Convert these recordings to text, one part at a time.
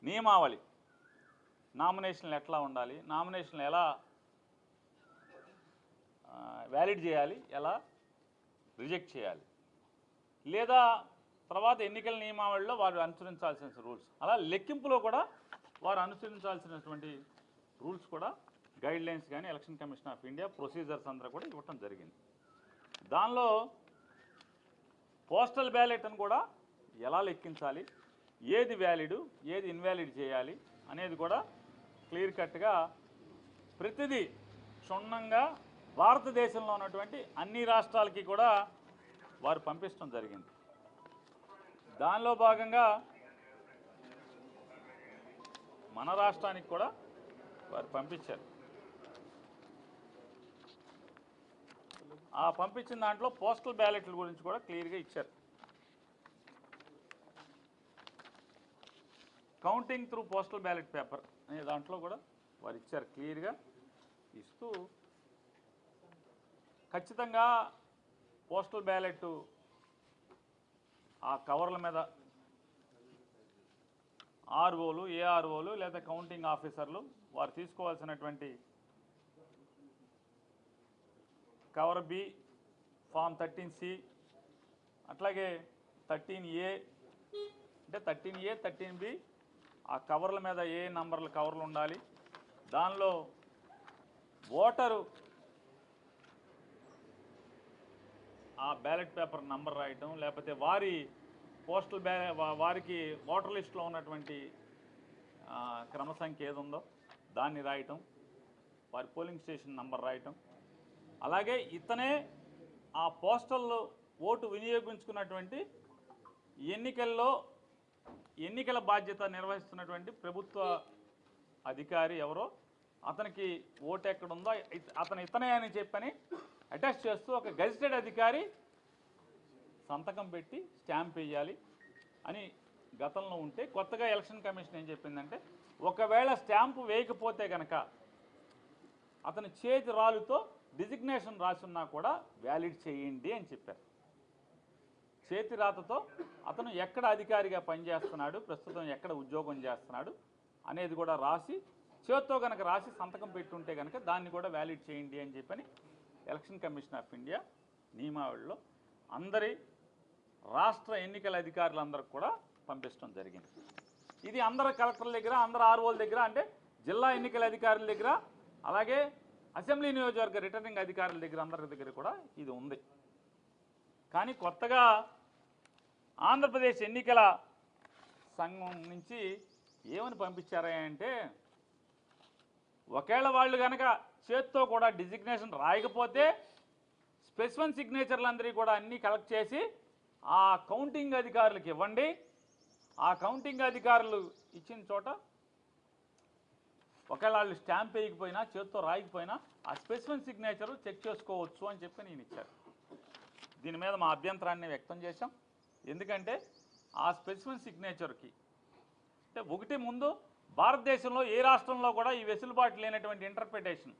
నియమావళి, నామినేషన్లు ఎట్లా ఉండాలి, నామినేషన్లు ఎలా వ్యాలిడ్ చేయాలి, ఎలా రిజెక్ట్ చేయాలి, లేదా తర్వాత ఎన్నికల నియమావళిలో వారు అనుసరించాల్సిన రూల్స్, అలా లెక్కింపులో కూడా వారు అనుసరించాల్సినటువంటి రూల్స్ కూడా గైడ్లైన్స్ కానీ election commission of India procedures అందరూ కూడా ఇవ్వటం జరిగింది. దానిలో పోస్టల్ బ్యాలెట్ అని కూడా ఎలా లెక్కించాలి, ఏది వ్యాలిడ్ ఏది ఇన్వాలిడ్ చేయాలి అనేది కూడా క్లియర్ కట్గా ప్రతిదీ క్షుణ్ణంగా భారతదేశంలో ఉన్నటువంటి అన్ని రాష్ట్రాలకి కూడా వారు పంపించడం జరిగింది. దానిలో భాగంగా మన రాష్ట్రానికి కూడా వారు పంపించారు. ఆ పంపించిన దాంట్లో పోస్టల్ బ్యాలెట్ల గురించి కూడా క్లియర్గా ఇచ్చారు. Counting through postal ballot paper అనే దాంట్లో కూడా వారు ఇచ్చారు. క్లియర్గా ఇస్తూ ఖచ్చితంగా పోస్టల్ బ్యాలెట్ ఆ కవర్ల మీద ఆర్ఓలు, ఏఆర్ఓలు లేదా కౌంటింగ్ ఆఫీసర్లు వారు తీసుకోవాల్సినటువంటి కవర్ బి, ఫామ్ 13C, అట్లాగే 13A అంటే 13A 13B ఆ కవర్ల మీద ఏ నంబర్ల కవర్లు ఉండాలి. దానిలో ఓటరు ఆ బ్యాలెట్ పేపర్ నంబర్ రాయటం, లేకపోతే వారి పోస్టల్ వారికి ఓటర్ లిస్టులో ఉన్నటువంటి క్రమ సంఖ్య ఏది ఉందో దాన్ని రాయటం, వారి పోలింగ్ స్టేషన్ నంబర్ రాయటం, అలాగే ఇతనే ఆ పోస్టల్ ఓటు వినియోగించుకున్నటువంటి ఎన్నికల బాధ్యత నిర్వహిస్తున్నటువంటి ప్రభుత్వ అధికారి ఎవరో అతనికి ఓటు ఎక్కడుందో ఇతనే అని చెప్పని అటాచ్ చేస్తూ ఒక గెజిటెడ్ అధికారి సంతకం పెట్టి స్టాంప్ వేయాలి అని గతంలో ఉంటే, కొత్తగా ఎలక్షన్ కమిషన్ ఏం చెప్పిందంటే ఒకవేళ స్టాంపు వేయకపోతే కనుక అతని చేతి రాలుతో డిజిగ్నేషన్ రాసున్నా కూడా వ్యాలిడ్ చేయండి అని చెప్పారు. చేతి రాతతో అతను ఎక్కడ అధికారిగా పనిచేస్తున్నాడు, ప్రస్తుతం ఎక్కడ ఉద్యోగం చేస్తున్నాడు అనేది కూడా రాసి చేత్తో కనుక రాసి సంతకం పెట్టుంటే కనుక దాన్ని కూడా వ్యాలిడ్ చేయండి అని చెప్పని ఎలక్షన్ కమిషన్ ఆఫ్ ఇండియా నియమావళిలో అందరి రాష్ట్ర ఎన్నికల అధికారులందరికీ కూడా పంపించడం జరిగింది. ఇది అందరు కలెక్టర్ల దగ్గర, అందరు ఆర్ఓల దగ్గర, అంటే జిల్లా ఎన్నికల అధికారుల దగ్గర, అలాగే అసెంబ్లీ నియోజకవర్గ రిటర్నింగ్ అధికారుల దగ్గర అందరి దగ్గర కూడా ఇది ఉంది. కానీ కొత్తగా ఆంధ్రప్రదేశ్ ఎన్నికల సంఘం నుంచి ఏమని పంపించారా అంటే, ఒకవేళ వాళ్ళు కనుక చేత్తో కూడా డిజిగ్నేషన్ రాయకపోతే స్పెసిఫిక్ సిగ్నేచర్లందరికీ కూడా అన్నీ కలెక్ట్ చేసి ఆ కౌంటింగ్ అధికారులకు ఇవ్వండి. ఆ కౌంటింగ్ అధికారులు ఇచ్చిన చోట ఒకవేళ వాళ్ళు స్టాంప్ వేయకపోయినా చేత్తో రాయకపోయినా ఆ స్పెసిఫిక్ సిగ్నేచరు చెక్ చేసుకోవచ్చు అని చెప్పి నేను ఇచ్చారు. దీని మీద మా అభ్యంతరాన్ని వ్యక్తం చేశాం. ఎందుకంటే ఆ స్పెసిఫిక్ సిగ్నేచర్కి అంటే ఒకటి ముందు భారతదేశంలో ఏ రాష్ట్రంలో కూడా ఈ వెసులుబాటు లేనటువంటి ఇంటర్ప్రిటేషన్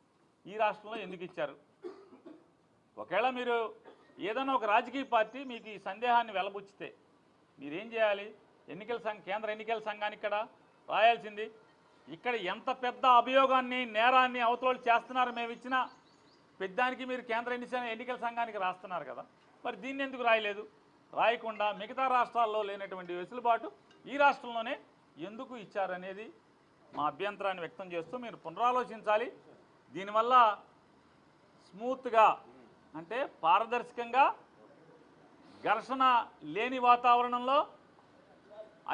ఈ రాష్ట్రంలో ఎందుకు ఇచ్చారు? ఒకవేళ మీరు ఏదైనా ఒక రాజకీయ పార్టీ మీకు ఈ సందేహాన్ని వెలబుచ్చితే మీరేం చేయాలి? కేంద్ర ఎన్నికల సంఘానికి ఇక్కడ రాయాల్సింది, ఇక్కడ ఎంత పెద్ద అభియోగాన్ని నేరాన్ని అవతల చేస్తున్నారు, మేము ఇచ్చిన పెద్దానికి మీరు కేంద్ర ఎన్నికల సంఘానికి రాస్తున్నారు కదా, మరి దీన్ని ఎందుకు రాయలేదు? రాయకుండా మిగతా రాష్ట్రాల్లో లేనటువంటి వెసులుబాటు ఈ రాష్ట్రంలోనే ఎందుకు ఇచ్చారనేది మా అభ్యంతరాన్ని వ్యక్తం చేస్తూ మీరు పునరాలోచించాలి. దీనివల్ల స్మూత్గా అంటే పారదర్శకంగా ఘర్షణ లేని వాతావరణంలో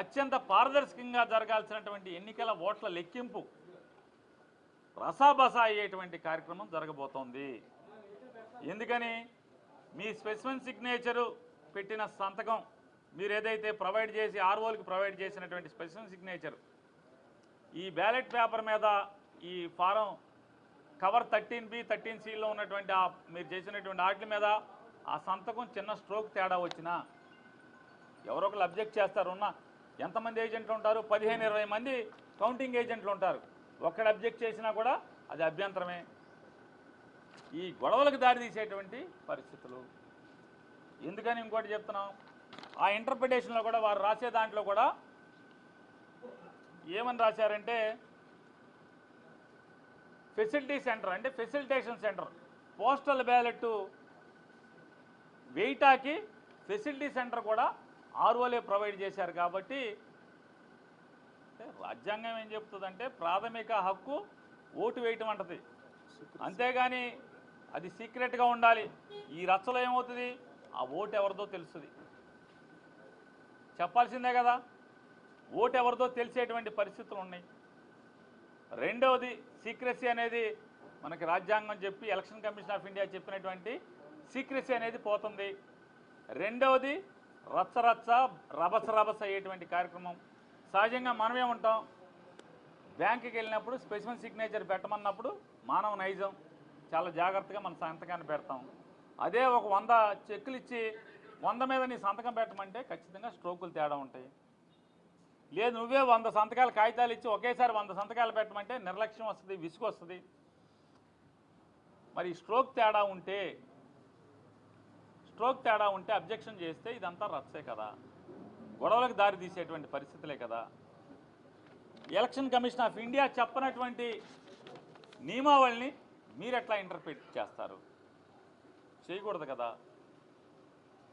అత్యంత పారదర్శకంగా జరగాల్సినటువంటి ఎన్నికల ఓట్ల లెక్కింపు రసాబసా అయ్యేటువంటి కార్యక్రమం జరగబోతోంది. ఎందుకని మీ స్పెసిఫిక్ సిగ్నేచరు పెట్టిన సంతకం మీరు ఏదైతే ప్రొవైడ్ చేసి ఆర్ఓలకు ప్రొవైడ్ చేసినటువంటి స్పెసిఫిక్ సిగ్నేచర్ ఈ బ్యాలెట్ పేపర్ మీద ఈ ఫారం కవర్ 13B 13Cలో ఉన్నటువంటి మీరు చేసినటువంటి వాటి మీద ఆ సంతకం చిన్న స్ట్రోక్ తేడా వచ్చినా ఎవరో ఒకరు అబ్జెక్ట్ చేస్తారు. ఎంతమంది ఏజెంట్లు ఉంటారు? 15-20 మంది కౌంటింగ్ ఏజెంట్లు ఉంటారు. ఒక్కడు అబ్జెక్ట్ చేసినా కూడా అది అభ్యంతరమే. ఈ గొడవలకు దారితీసేటువంటి పరిస్థితులు. ఎందుకని ఇంకోటి చెప్తున్నాం, ఆ ఇంటర్ప్రిటేషన్లో కూడా వారు రాసే దాంట్లో కూడా ఏమని రాశారంటే ఫెసిలిటీ సెంటర్ అంటే ఫెసిలిటేషన్ సెంటర్, పోస్టల్ బ్యాలెట్ వేయటాకి ఫెసిలిటీ సెంటర్ కూడా ఆర్ఓలే ప్రొవైడ్ చేశారు. కాబట్టి రాజ్యాంగం ఏం చెప్తుందంటే ప్రాథమిక హక్కు ఓటు వేయటం అంటది, అంతేగాని అది సీక్రెట్గా ఉండాలి. ఈ రచ్చలో ఏమవుతుంది, ఆ ఓటు ఎవరిదో తెలుస్తుంది, చెప్పాల్సిందే కదా. ఓటు ఎవరిదో తెలిసేటువంటి పరిస్థితులు ఉన్నాయి. రెండవది సీక్రెసీ అనేది మనకి రాజ్యాంగం చెప్పి ఎలక్షన్ కమిషన్ ఆఫ్ ఇండియా చెప్పినటువంటి సీక్రెసీ అనేది పోతుంది. రెండవది రచ్చ రభస అయ్యేటువంటి కార్యక్రమం. సహజంగా మనమే ఉంటాం, బ్యాంకుకి వెళ్ళినప్పుడు స్పెసిఫిక్ సిగ్నేచర్ పెట్టమన్నప్పుడు మానవ నైజం చాలా జాగ్రత్తగా మన సంతకాన్ని పెడతాం. అదే ఒక 100 చెక్కులు ఇచ్చి 100 మీద నీ సంతకం పెట్టమంటే ఖచ్చితంగా స్ట్రోకులు తేడా ఉంటాయి. లేదు నువ్వే 100 సంతకాల కాగితాలు ఇచ్చి ఒకేసారి 100 సంతకాలు పెట్టమంటే నిర్లక్ష్యం వస్తుంది, విసుగు వస్తుంది. మరి స్ట్రోక్ తేడా ఉంటే అబ్జెక్షన్ చేస్తే ఇదంతా రచ్చే కదా, గొడవలకు దారి తీసేటువంటి పరిస్థితులే కదా. ఎలక్షన్ కమిషన్ ఆఫ్ ఇండియా చెప్పనటువంటి నియమావళిని మీరు ఎట్లా ఇంటర్ప్రిట్ చేస్తారు? చేయకూడదు కదా.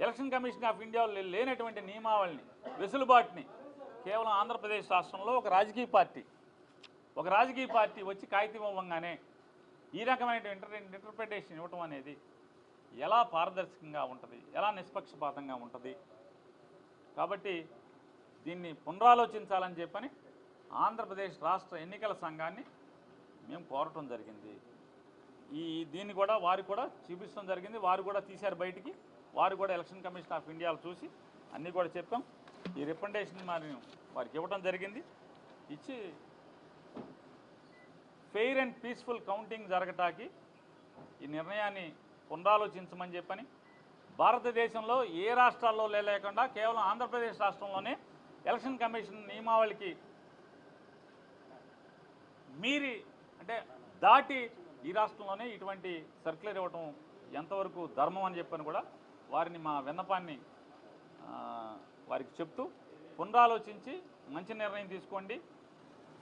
ఎలక్షన్ కమిషన్ ఆఫ్ ఇండియాలో లేనటువంటి నియమావళిని, వెసులుబాటుని కేవలం ఆంధ్రప్రదేశ్ రాష్ట్రంలో ఒక రాజకీయ పార్టీ వచ్చి కాగితం ఇవ్వగానే ఈ రకమైన ఇంటర్ప్రిటేషన్ ఇవ్వటం అనేది ఎలా పారదర్శకంగా ఉంటుంది, ఎలా నిష్పక్షపాతంగా ఉంటుంది? కాబట్టి దీన్ని పునరాలోచించాలని చెప్పని ఆంధ్రప్రదేశ్ రాష్ట్ర ఎన్నికల సంఘాన్ని మేము కోరటం జరిగింది. దీన్ని కూడా వారికి కూడా చూపించడం జరిగింది. వారు కూడా తీశారు బయటికి. వారు కూడా ఎలక్షన్ కమిషన్ ఆఫ్ ఇండియాలో చూసి అన్నీ కూడా చెప్పాం. ఈ రికమెండేషన్ మరి వారికి ఇవ్వడం జరిగింది. ఇచ్చి ఫెయిర్ అండ్ పీస్ఫుల్ కౌంటింగ్ జరగటానికి ఈ నిర్ణయాన్ని పునరాలోచించమని చెప్పని, భారతదేశంలో ఏ రాష్ట్రాల్లో లేకుండా కేవలం ఆంధ్రప్రదేశ్ రాష్ట్రంలోనే ఎలక్షన్ కమిషన్ నియమావళికి మీరి అంటే దాటి ఈ రాష్ట్రంలోనే ఇటువంటి సర్క్యులర్ ఇవ్వటం ఎంతవరకు ధర్మం అని చెప్పని కూడా వారిని మా విన్నపాన్ని వారికి చెప్తూ పునరాలోచించి మంచి నిర్ణయం తీసుకోండి.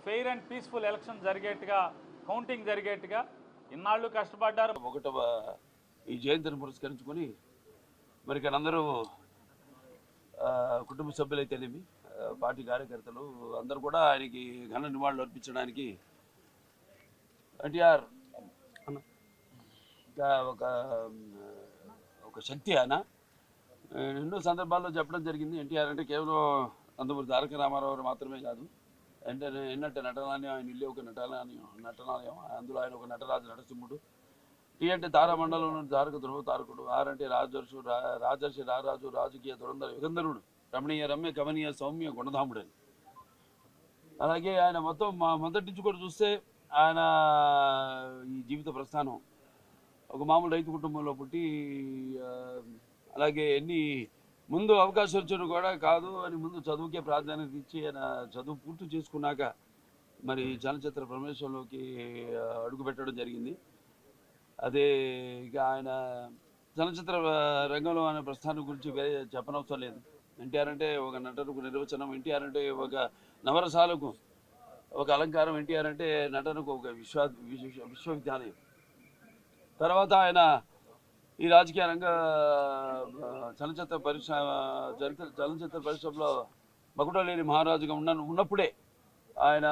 ఫెయిర్ అండ్ పీస్ఫుల్ ఎలక్షన్ జరిగేట్టుగా, కౌంటింగ్ జరిగేట్టుగా ఇన్నాళ్ళు కష్టపడ్డారు. ఒకటవ ఈ జయంతిని పురస్కరించుకొని మరి ఇక్కడ అందరూ కుటుంబ సభ్యులైతేనేమి, పార్టీ కార్యకర్తలు అందరూ కూడా ఆయనకి ఘన నివాళులు అర్పించడానికి ఎన్టీఆర్ ఒక శక్తి ఆయన ఎన్నో సందర్భాల్లో చెప్పడం జరిగింది. ఎన్టీఆర్ అంటే కేవలం నందమూరి తారక రామారావు మాత్రమే కాదు, ఎన్నట్టు నటనాలయం, ఆయన ఇల్లు ఒక నటనాలయం, అందులో ఆయన ఒక నటరాజు నరసింహుడు. టీ అంటే తారామండలంలో తారక ధ్రువ తారకుడు, ఆర్ అంటే రాజర్షి రారాజు, రాజకీయ దురంధర యుగంధరుడు, రమణీయ రమ్య కమనీయ సౌమ్య గుణధాముడు అని. అలాగే ఆయన మొత్తం మొదటి నుంచి కూడా చూస్తే ఆయన ఈ జీవిత ప్రస్థానం ఒక మామూలు రైతు కుటుంబంలో పుట్టి, అలాగే ముందు అవకాశం వచ్చాడు కూడా కాదు అని ముందు చదువుకే ప్రాధాన్యత ఇచ్చి ఆయన చదువు పూర్తి చేసుకున్నాక మరి చలనచిత్ర ప్రవేశంలోకి అడుగుపెట్టడం జరిగింది. అదే ఇక ఆయన చలనచిత్ర రంగంలో ఆయన ప్రస్థానం గురించి వేరే చెప్పనవసరం లేదు. ఎన్టీఆర్ అంటే ఒక నటనకు నిర్వచనం, ఎన్టీఆర్ అంటే ఒక నవరసాలకు ఒక అలంకారం, ఎన్టీఆర్ అంటే నటనకు ఒక విశ్వవిద్యాలయం. తర్వాత ఆయన ఈ రాజకీయ రంగ చలనచిత్ర పరిశ్రమలో మకుటలేని మహారాజుగా ఉన్నప్పుడే ఆయన